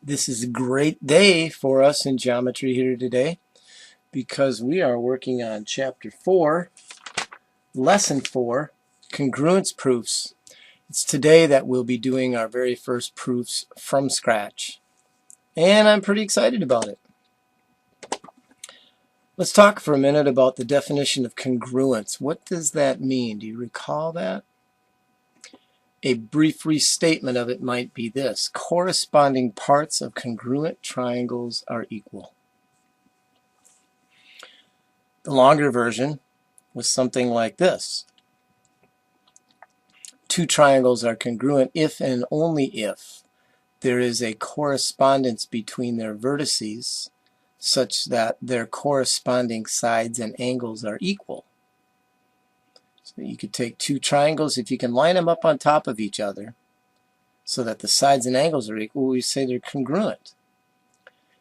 This is a great day for us in geometry here today because we are working on Chapter 4, Lesson 4, Congruence Proofs. It's today that we'll be doing our very first proofs from scratch, and I'm pretty excited about it. Let's talk for a minute about the definition of congruence. What does that mean? Do you recall that? A brief restatement of it might be this: corresponding parts of congruent triangles are equal. The longer version was something like this. Two triangles are congruent if and only if there is a correspondence between their vertices such that their corresponding sides and angles are equal. So you could take two triangles, if you can line them up on top of each other so that the sides and angles are equal, we say they're congruent.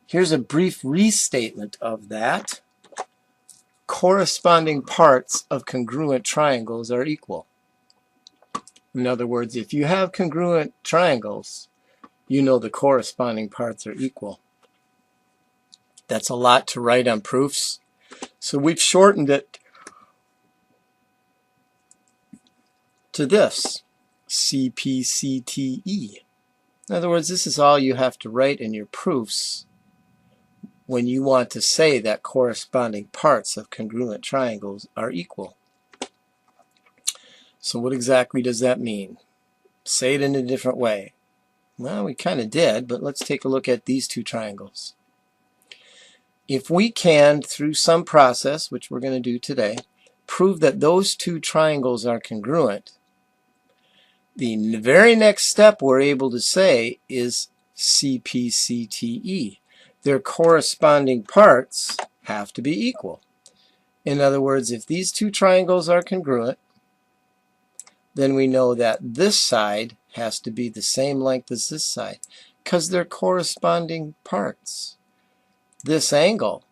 Here's a brief restatement of that. Corresponding parts of congruent triangles are equal. In other words, if you have congruent triangles, you know the corresponding parts are equal. That's a lot to write on proofs, so we've shortened it to this, CPCTE. In other words, this is all you have to write in your proofs when you want to say that corresponding parts of congruent triangles are equal. So what exactly does that mean? Say it in a different way. Well, we kind of did, but let's take a look at these two triangles. If we can, through some process, which we're going to do today, prove that those two triangles are congruent, the very next step we're able to say is CPCTE. Their corresponding parts have to be equal. In other words, if these two triangles are congruent, then we know that this side has to be the same length as this side because they're corresponding parts. This angle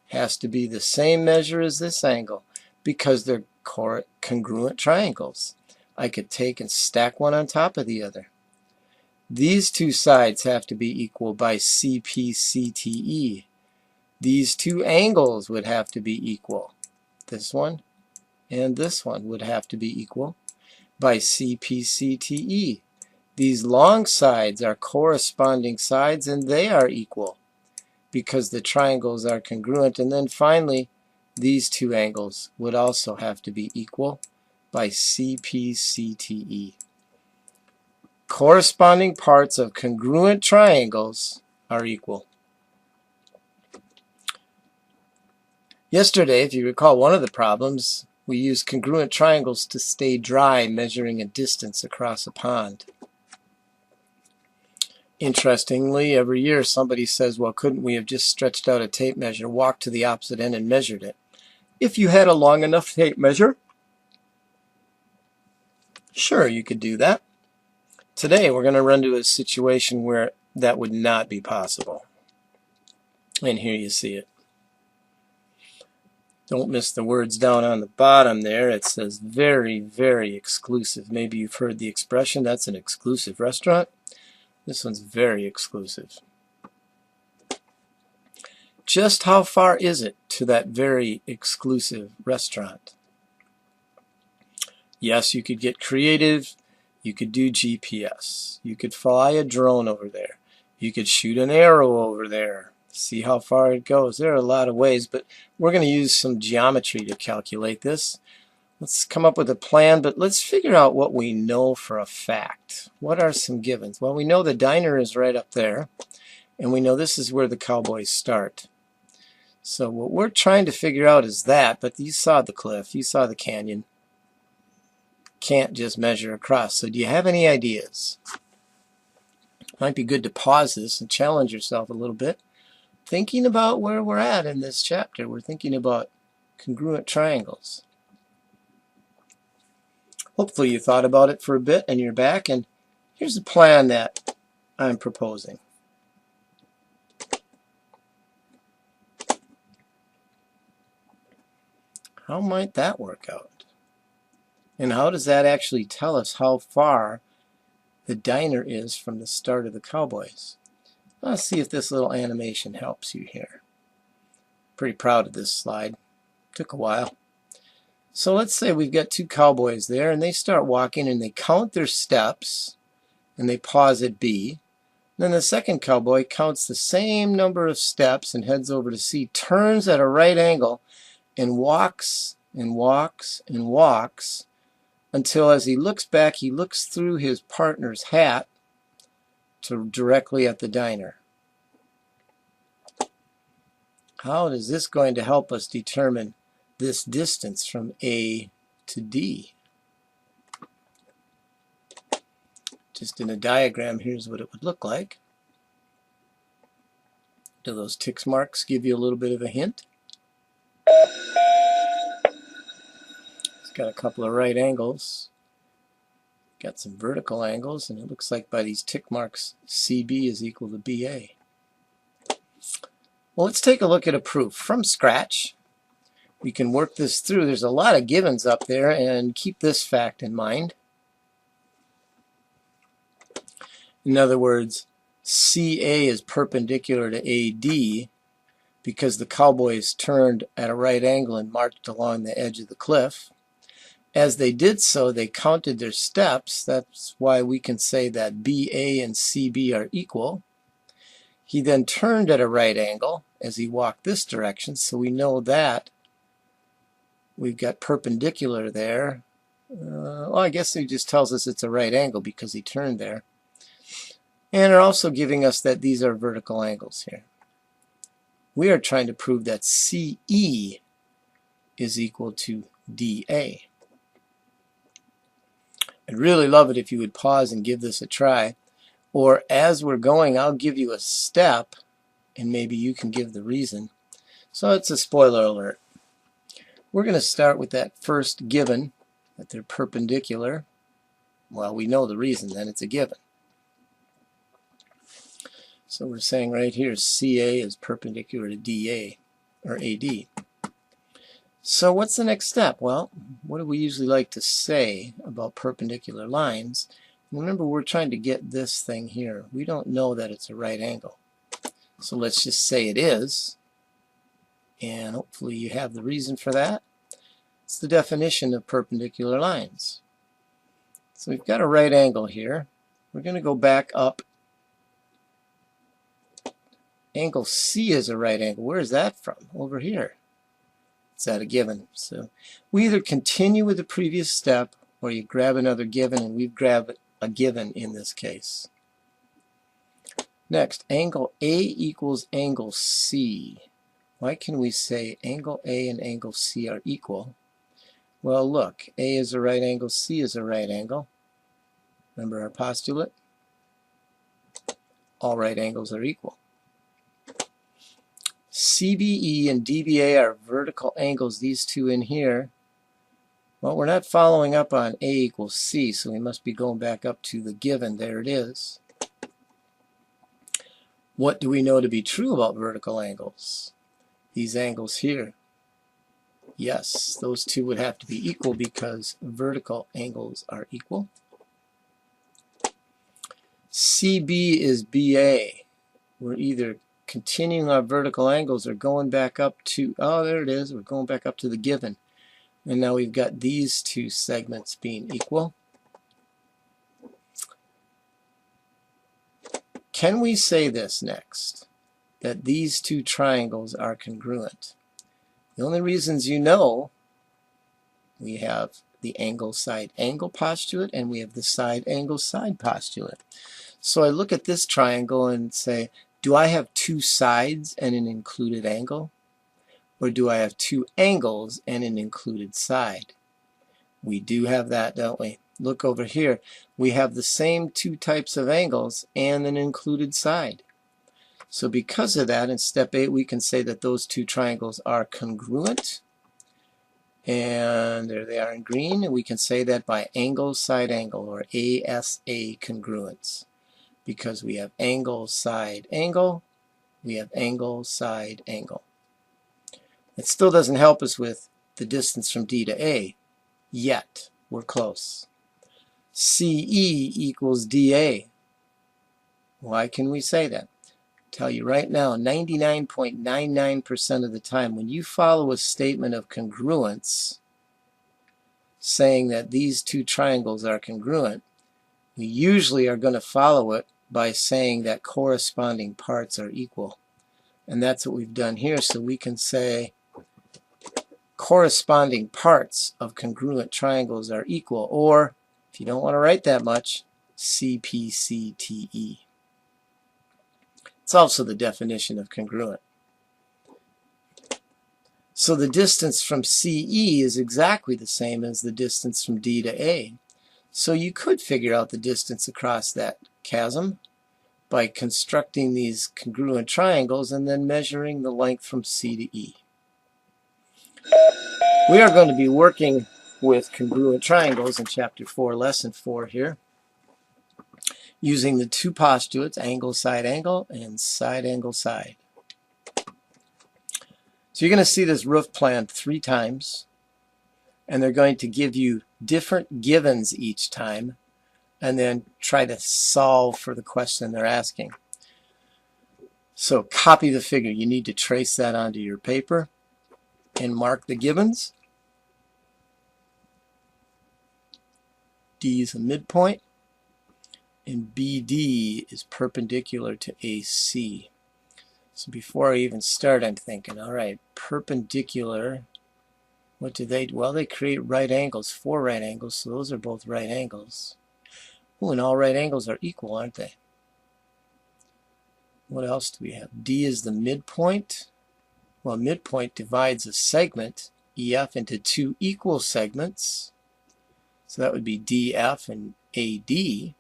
has to be the same measure as this angle because they're congruent triangles. I could take and stack one on top of the other. These two sides have to be equal by CPCTE. These two angles would have to be equal. This one and this one would have to be equal by CPCTE. These long sides are corresponding sides and they are equal because the triangles are congruent. And then finally, these two angles would also have to be equal by CPCTE. Corresponding parts of congruent triangles are equal. Yesterday, if you recall, one of the problems, we used congruent triangles to stay dry, measuring a distance across a pond. Interestingly, every year somebody says, well, couldn't we have just stretched out a tape measure, walked to the opposite end, and measured it? If you had a long enough tape measure, sure, you could do that. Today, we're going to run into a situation where that would not be possible. And here you see it. Don't miss the words down on the bottom there. It says very, very exclusive. Maybe you've heard the expression, that's an exclusive restaurant. This one's very exclusive. Just how far is it to that very exclusive restaurant? Yes, you could get creative. You could do GPS. You could fly a drone over there. You could shoot an arrow over there. See how far it goes. There are a lot of ways, but we're going to use some geometry to calculate this. Let's come up with a plan, but let's figure out what we know for a fact. What are some givens? Well, we know the diner is right up there, and we know this is where the cowboys start. So what we're trying to figure out is that, but you saw the cliff, you saw the canyon. Can't just measure across. So do you have any ideas? Might be good to pause this and challenge yourself a little bit. Thinking about where we're at in this chapter, we're thinking about congruent triangles. Hopefully you thought about it for a bit and you're back, and here's the plan that I'm proposing. How might that work out? And how does that actually tell us how far the diner is from the start of the cowboys? Let's see if this little animation helps you here. Pretty proud of this slide. Took a while. So let's say we've got two cowboys there, and they start walking and they count their steps and they pause at B. Then the second cowboy counts the same number of steps and heads over to C, turns at a right angle and walks and walks and walks until as he looks back, he looks through his partner's hat to directly at the diner. How is this going to help us determine this distance from A to D? Just in a diagram, here's what it would look like. Do those tick marks give you a little bit of a hint? It's got a couple of right angles. Got some vertical angles, and it looks like by these tick marks, CB is equal to BA. Well, let's take a look at a proof from scratch. We can work this through. There's a lot of givens up there, and keep this fact in mind. In other words, CA is perpendicular to AD because the cowboys turned at a right angle and marched along the edge of the cliff. As they did so, they counted their steps. That's why we can say that BA and CB are equal. He then turned at a right angle as he walked this direction, so we know that we've got perpendicular there. Well, I guess he just tells us it's a right angle because he turned there. And they're also giving us that these are vertical angles here. We are trying to prove that CE is equal to DA. I'd really love it if you would pause and give this a try. Or as we're going, I'll give you a step and maybe you can give the reason. So it's a spoiler alert. We're going to start with that first given, that they're perpendicular. Well, we know the reason, then it's a given. So we're saying right here CA is perpendicular to DA, or AD. So what's the next step? Well, what do we usually like to say about perpendicular lines? Remember, we're trying to get this thing here. We don't know that it's a right angle. So let's just say it is. And hopefully you have the reason for that. It's the definition of perpendicular lines. So we've got a right angle here. We're going to go back up. Angle C is a right angle. Where is that from? Over here. It's at a given. So we either continue with the previous step or you grab another given, and we've grabbed a given in this case. Next, angle A equals angle C. Why can we say angle A and angle C are equal? Well, look, A is a right angle, C is a right angle. Remember our postulate? All right angles are equal. CBE and DBA are vertical angles, these two in here. Well, we're not following up on A equals C, so we must be going back up to the given. There it is. What do we know to be true about vertical angles? These angles here. Yes, those two would have to be equal because vertical angles are equal. CB is BA. We're either continuing our vertical angles or going back up to, oh, there it is, we're going back up to the given. And now we've got these two segments being equal. Can we say this next? That these two triangles are congruent? The only reasons you know, we have the angle side angle postulate and we have the side angle side postulate. So I look at this triangle and say, do I have two sides and an included angle? Or do I have two angles and an included side? We do have that, don't we? Look over here. We have the same two types of angles and an included side. So because of that, in step 8, we can say that those two triangles are congruent. And there they are in green. And we can say that by angle side angle, or ASA congruence. Because we have angle side angle, we have angle side angle. It still doesn't help us with the distance from D to A yet. We're close. CE equals DA. Why can we say that? tell you right now, 99.99% of the time, when you follow a statement of congruence, saying that these two triangles are congruent, we usually are going to follow it by saying that corresponding parts are equal. And that's what we've done here. So we can say corresponding parts of congruent triangles are equal, or if you don't want to write that much, CPCTE. It's also the definition of congruent. So the distance from CE is exactly the same as the distance from D to A. So you could figure out the distance across that chasm by constructing these congruent triangles and then measuring the length from C to E. We are going to be working with congruent triangles in Chapter 4, Lesson 4 here, using the two postulates, angle, side, and side, angle, side. So you're going to see this roof plan 3 times, and they're going to give you different givens each time, and then try to solve for the question they're asking. So copy the figure. You need to trace that onto your paper and mark the givens. D is a midpoint, and BD is perpendicular to AC. So before I even start, I'm thinking, all right, perpendicular, what do they do? Well, they create right angles, 4 right angles, so those are both right angles. Oh, and all right angles are equal, aren't they? What else do we have? D is the midpoint. Well, midpoint divides a segment, EF, into 2 equal segments. So that would be DF and AD.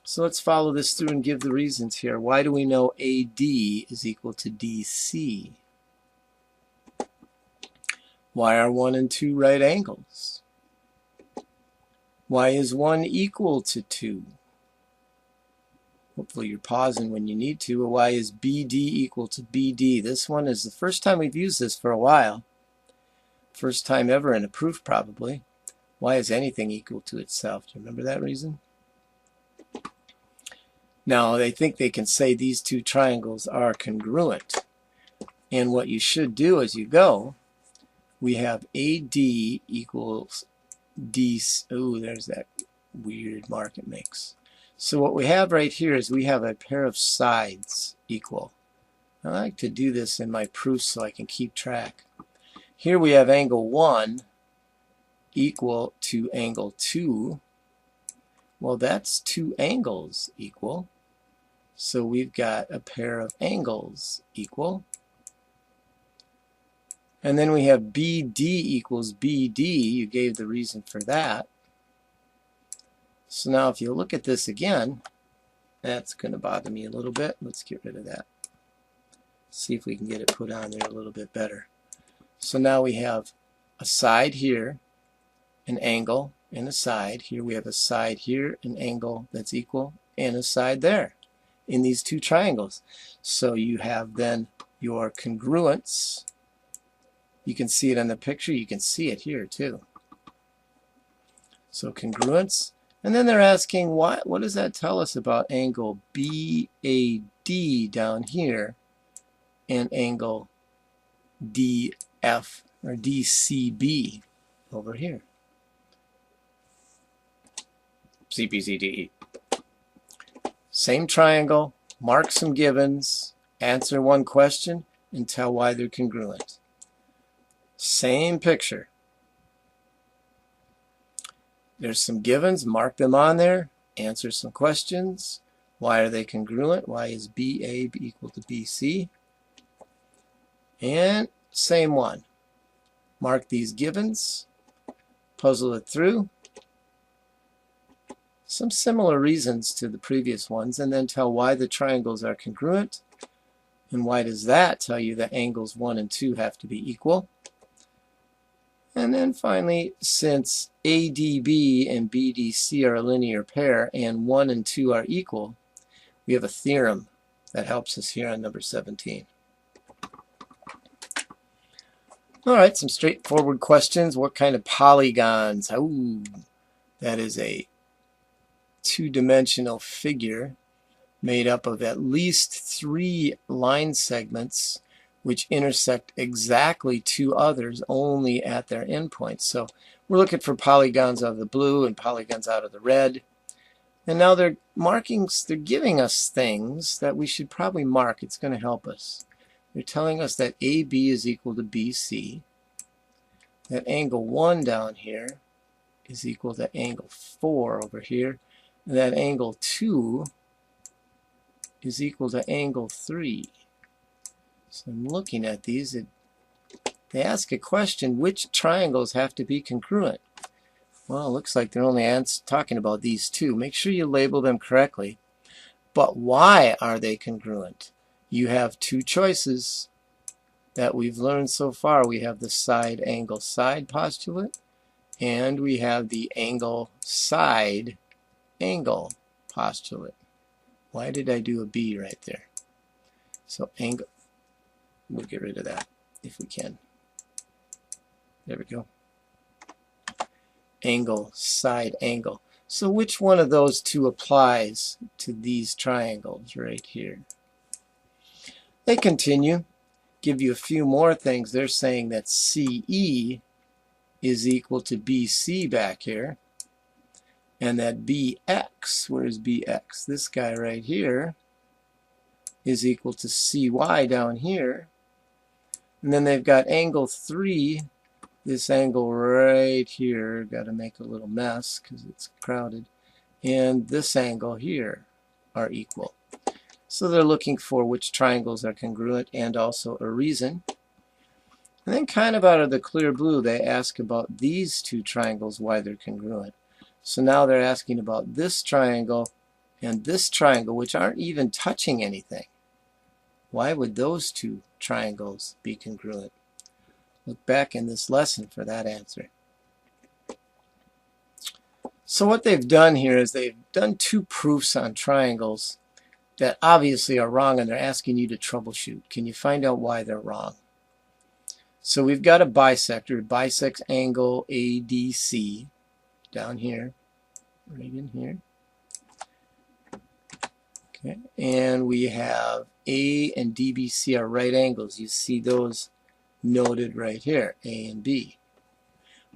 So let's follow this through and give the reasons here. Why do we know AD is equal to DC? Why are 1 and 2 right angles? Why is 1 equal to 2? Hopefully you're pausing when you need to. Why is BD equal to BD? This one is the first time we've used this for a while. First time ever in a proof, probably. Why is anything equal to itself? Do you remember that reason? Now, they think they can say these two triangles are congruent. And what you should do as you go, we have AD equals D. Oh, there's that weird mark it makes. So what we have right here is we have a pair of sides equal. I like to do this in my proofs so I can keep track. Here we have angle 1 equal to angle 2. Well, that's 2 angles equal. So we've got a pair of angles equal. And then we have BD equals BD. You gave the reason for that. So now if you look at this again, that's going to bother me a little bit. Let's get rid of that. See if we can get it put on there a little bit better. So now we have a side here, an angle, and a side. Here we have a side here, an angle that's equal, and a side there in these two triangles. So you have then your congruence. You can see it on the picture. You can see it here too. So congruence. And then they're asking, what does that tell us about angle BAD down here and angle DF or DCB over here? CPCTE. Same triangle, mark some givens, answer one question, and tell why they're congruent. Same picture. There's some givens, mark them on there, answer some questions. Why are they congruent? Why is BA equal to BC? And same one. Mark these givens, puzzle it through. Some similar reasons to the previous ones, and then tell why the triangles are congruent. And why does that tell you that angles 1 and 2 have to be equal? And then finally, since ADB and BDC are a linear pair and 1 and 2 are equal, we have a theorem that helps us here on number 17. All right, some straightforward questions. What kind of polygons? Ooh, that is a two-dimensional figure. made up of at least 3 line segments which intersect exactly 2 others only at their endpoints. So we're looking for polygons out of the blue and polygons out of the red. And now they're giving us things that we should probably mark. It's going to help us. They're telling us that AB is equal to BC, that angle 1 down here is equal to angle 4 over here, and that angle 2 is equal to angle 3. So I'm looking at these. They ask a question, which triangles have to be congruent? Well, it looks like they're only talking about these two. Make sure you label them correctly. But why are they congruent? You have 2 choices that we've learned so far. We have the side angle side postulate, and we have the angle side angle postulate. Why did I do a B right there? So angle, we'll get rid of that if we can. There we go. Angle, side angle. So which one of those 2 applies to these triangles right here? They continue, give you a few more things. They're saying that CE is equal to BC back here, and that BX, where's BX? This guy right here is equal to CY down here. And then they've got angle 3, this angle right here, got to make a little mess because it's crowded, and this angle here are equal. So they're looking for which triangles are congruent and also a reason. And then kind of out of the clear blue, they ask about these 2 triangles, why they're congruent. So now they're asking about this triangle and this triangle, which aren't even touching anything. Why would those 2 triangles be congruent? Look back in this lesson for that answer. So what they've done here is they've done 2 proofs on triangles that obviously are wrong, and they're asking you to troubleshoot. Can you find out why they're wrong? So we've got a bisector. It bisects angle ADC down here, right in here. Okay, and we have A and DBC are right angles. You see those noted right here, A and B.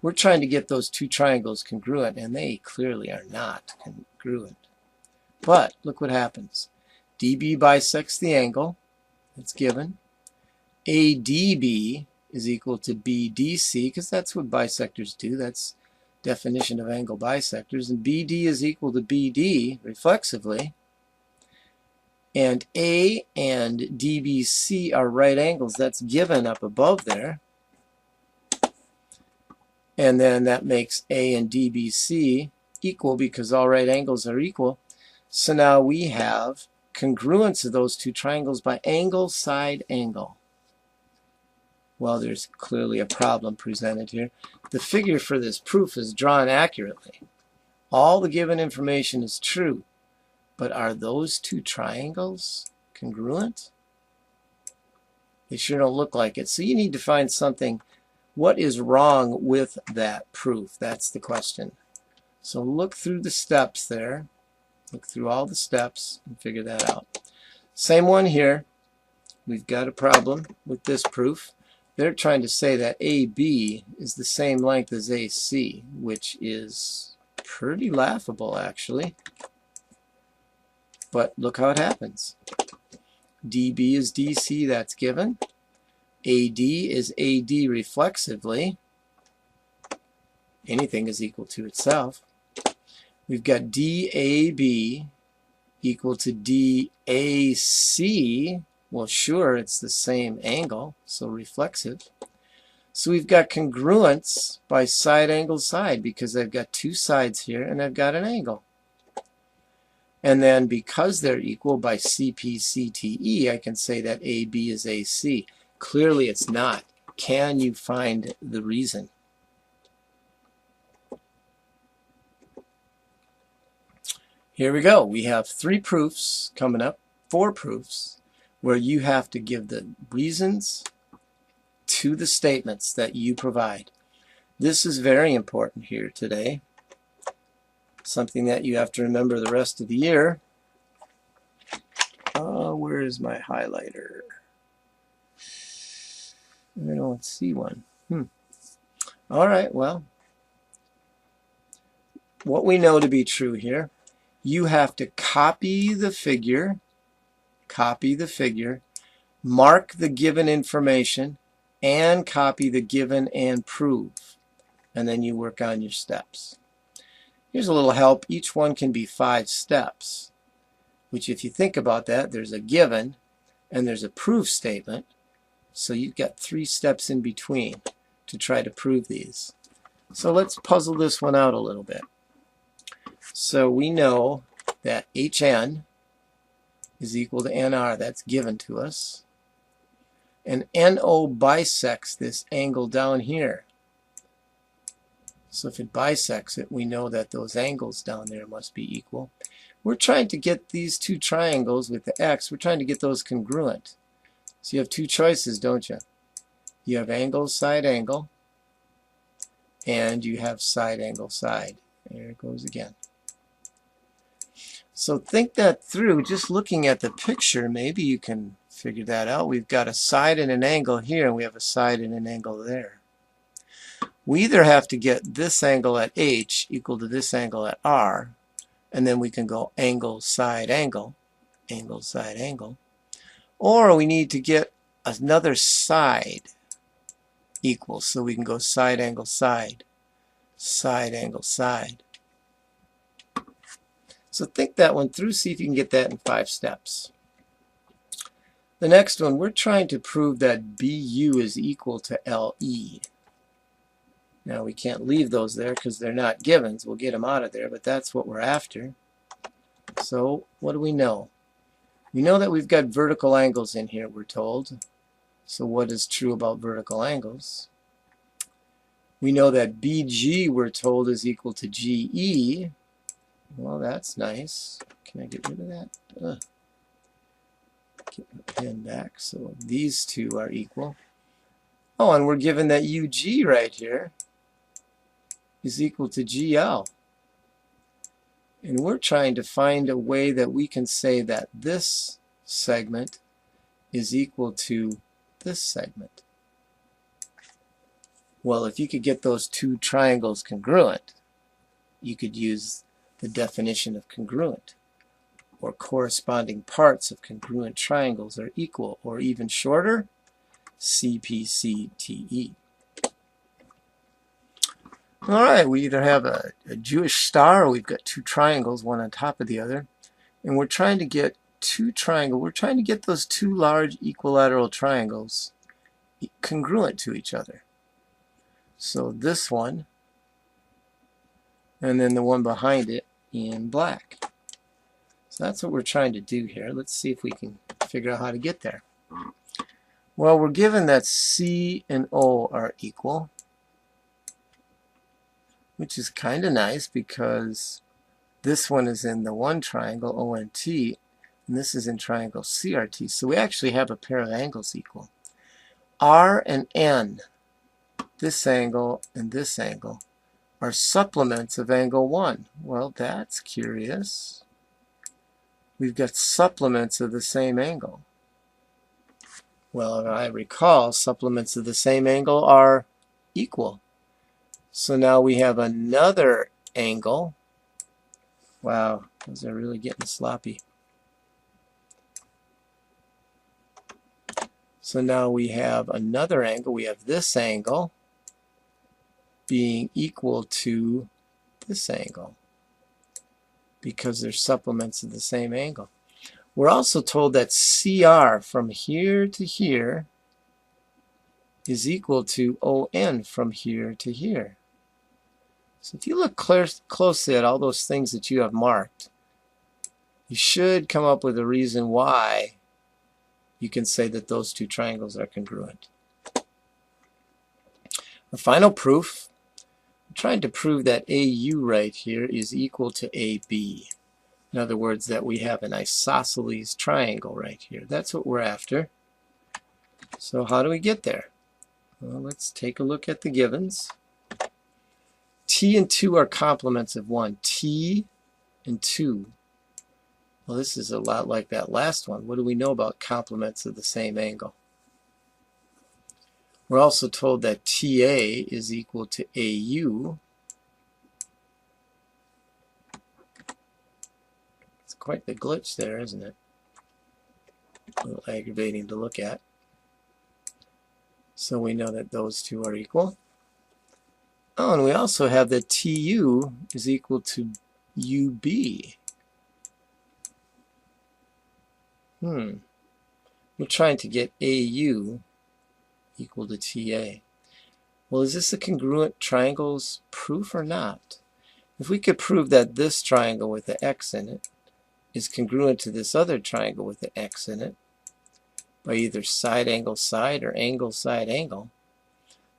We're trying to get those 2 triangles congruent, and they clearly are not congruent. But look what happens. DB bisects the angle that's given. ADB is equal to BDC, because that's what bisectors do. That's definition of angle bisectors. And BD is equal to BD reflexively. And A and DBC are right angles. That's given up above there. And then that makes A and DBC equal because all right angles are equal. So now we have congruence of those 2 triangles by angle, side, angle. Well, there's clearly a problem presented here. The figure for this proof is drawn accurately. All the given information is true. But are those 2 triangles congruent? They sure don't look like it. So you need to find something. What is wrong with that proof? That's the question. So look through the steps there. Look through all the steps and figure that out. Same one here. We've got a problem with this proof. They're trying to say that AB is the same length as AC, which is pretty laughable, actually. But look how it happens. DB is DC, that's given. AD is AD reflexively. Anything is equal to itself. We've got DAB equal to DAC. Well, sure, it's the same angle, so reflexive. So we've got congruence by side angle side because I've got 2 sides here and I've got an angle. And then because they're equal by CP/CTE, I can say that AB is AC. Clearly it's not. Can you find the reason? Here we go. We have 3 proofs coming up, 4 proofs, where you have to give the reasons to the statements that you provide. This is very important here today. Something that you have to remember the rest of the year. Where's my highlighter? I don't see one. All right, well, what we know to be true here, you have to copy the figure, mark the given information, and copy the given and prove. And then you work on your steps. Here's a little help. Each one can be 5 steps, which if you think about that, there's a given and there's a proof statement. So you've got 3 steps in between to try to prove these. So let's puzzle this one out a little bit. So we know that HN is equal to NR. That's given to us. And NO bisects this angle down here. So if it bisects it, we know that those angles down there must be equal. We're trying to get these 2 triangles with the X, we're trying to get those congruent. So you have 2 choices, don't you? You have angle, side angle, and you have side angle, side. There it goes again. So think that through. Just looking at the picture, maybe you can figure that out. We've got a side and an angle here, and we have a side and an angle there. We either have to get this angle at H equal to this angle at R, and then we can go angle, side, angle, side, angle. Or we need to get another side equal, so we can go side, angle, side, angle, side. So think that one through, see if you can get that in 5 steps. The next one, we're trying to prove that BU is equal to LE. Now we can't leave those there because they're not givens. We'll get them out of there, but that's what we're after. So what do we know? We know that we've got vertical angles in here, we're told. So what is true about vertical angles? We know that BG, we're told, is equal to GE. Well, that's nice. Can I get rid of that? Get my pen back. So these 2 are equal. Oh, and we're given that UG right here is equal to GL. And we're trying to find a way that we can say that this segment is equal to this segment. Well, if you could get those 2 triangles congruent, you could use the definition of congruent, or corresponding parts of congruent triangles are equal, or even shorter, CPCTE. All right, we either have a Jewish star or we've got 2 triangles, one on top of the other, and we're trying to get 2 triangles. We're trying to get those 2 large equilateral triangles congruent to each other. So this one, and then the one behind it in black. So that's what we're trying to do here. Let's see if we can figure out how to get there. Well, we're given that C and O are equal, which is kind of nice because this one is in the one triangle ONT, and this is in triangle CRT. So we actually have a pair of angles equal. R and N, this angle and this angle, are supplements of angle 1. Well, that's curious. We've got supplements of the same angle. Well, if I recall, supplements of the same angle are equal. So now we have another angle. Wow, those are really getting sloppy. So now we have another angle. We have this angle being equal to this angle because they're supplements of the same angle. We're also told that CR from here to here is equal to ON from here to here. So if you look closely at all those things that you have marked, you should come up with a reason why you can say that those 2 triangles are congruent. The final proof, I'm trying to prove that AU right here is equal to AB. In other words, that we have an isosceles triangle right here. That's what we're after. So how do we get there? Well, let's take a look at the givens. T and 2 are complements of 1. T and 2 Well, this is a lot like that last one. What do we know about complements of the same angle? We're also told that TA is equal to AU. It's quite the glitch there, isn't it? A little aggravating to look at. So we know that those two are equal. Oh, and we also have that TU is equal to UB. We're trying to get AU equal to TA. Well, is this a congruent triangles proof or not? If we could prove that this triangle with the X in it is congruent to this other triangle with the X in it by either side angle side or angle side angle,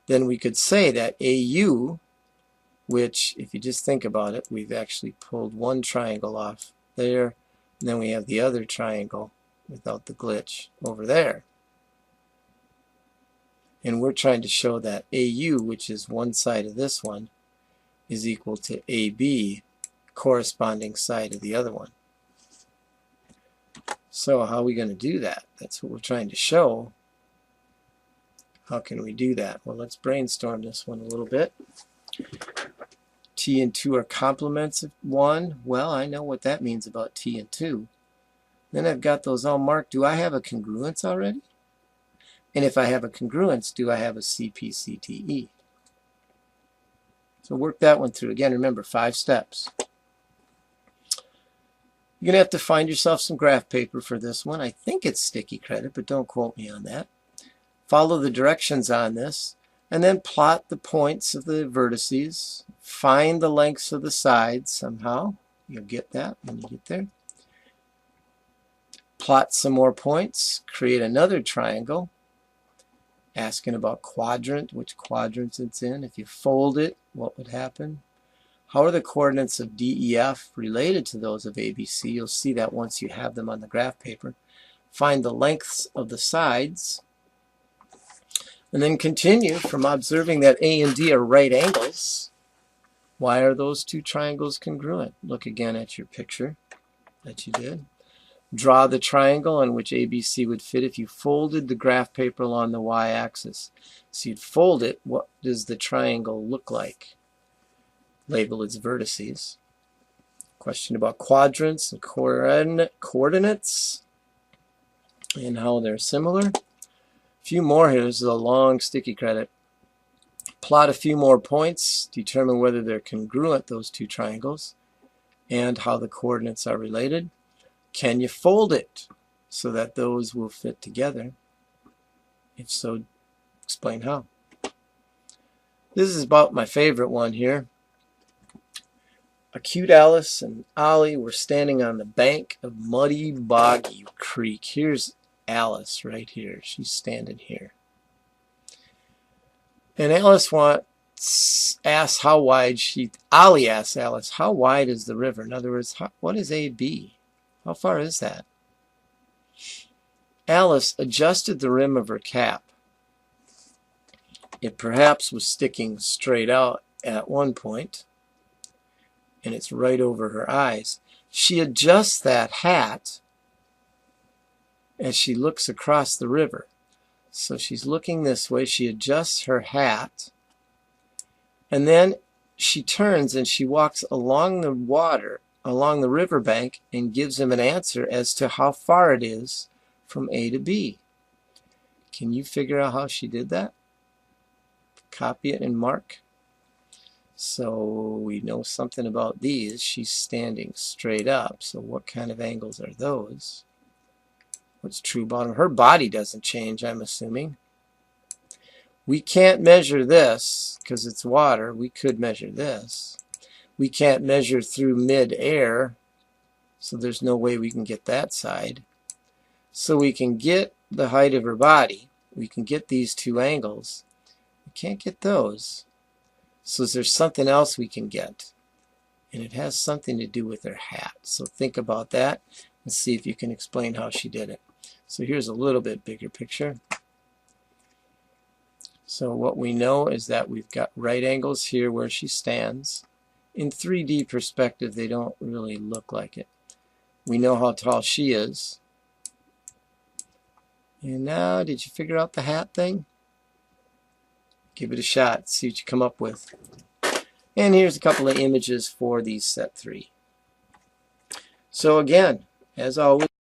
then we could say that AU, which if you just think about it, we've actually pulled one triangle off there, and then we have the other triangle without the glitch over there. And we're trying to show that AU, which is one side of this one, is equal to AB, corresponding side of the other one. So how are we going to do that? That's what we're trying to show. How can we do that? Well, let's brainstorm this one a little bit. T and 2 are complements of 1. Well, I know what that means about T and 2. Then I've got those all marked. Do I have a congruence already? And if I have a congruence, do I have a CPCTE? So work that one through. Again, remember, 5 steps. You're going to have to find yourself some graph paper for this one. I think it's sticky credit, but don't quote me on that. Follow the directions on this, and then plot the points of the vertices. Find the lengths of the sides somehow. You'll get that when you get there. Plot some more points. Create another triangle. Asking about quadrant, which quadrants it's in. If you fold it, what would happen? How are the coordinates of DEF related to those of ABC? You'll see that once you have them on the graph paper. Find the lengths of the sides. And then continue from observing that A and D are right angles. Why are those two triangles congruent? Look again at your picture that you did. Draw the triangle on which ABC would fit if you folded the graph paper along the y-axis. So you'd fold it. What does the triangle look like? Label its vertices. Question about quadrants and coordinates and how they're similar. A few more here. This is a long sticky credit. Plot a few more points. Determine whether they're congruent, those two triangles, and how the coordinates are related. Can you fold it so that those will fit together? If so, explain how. This is about my favorite one here. Acute Alice and Ollie were standing on the bank of Muddy Boggy Creek. Here's Alice right here. She's standing here. And Alice asks how wide Ollie asks Alice, how wide is the river? In other words, what is AB? How far is that? Alice adjusted the rim of her cap. It perhaps was sticking straight out at one point, and it's right over her eyes. She adjusts that hat as she looks across the river. So she's looking this way. She adjusts her hat, and then she turns and she walks along the water, along the riverbank, and gives him an answer as to how far it is from A to B. Can you figure out how she did that? Copy it and mark. So we know something about these. She's standing straight up. So what kind of angles are those? What's true about them? Her body doesn't change, I'm assuming. We can't measure this because it's water. We could measure this. We can't measure through mid-air, so there's no way we can get that side. So we can get the height of her body. We can get these two angles. We can't get those. So there's something else we can get. And it has something to do with her hat. So think about that and see if you can explain how she did it. So here's a little bit bigger picture. So what we know is that we've got right angles here where she stands. In 3D perspective, they don't really look like it. We know how tall she is. And now, did you figure out the hat thing? Give it a shot. See what you come up with. And here's a couple of images for these set 3. So again, as always,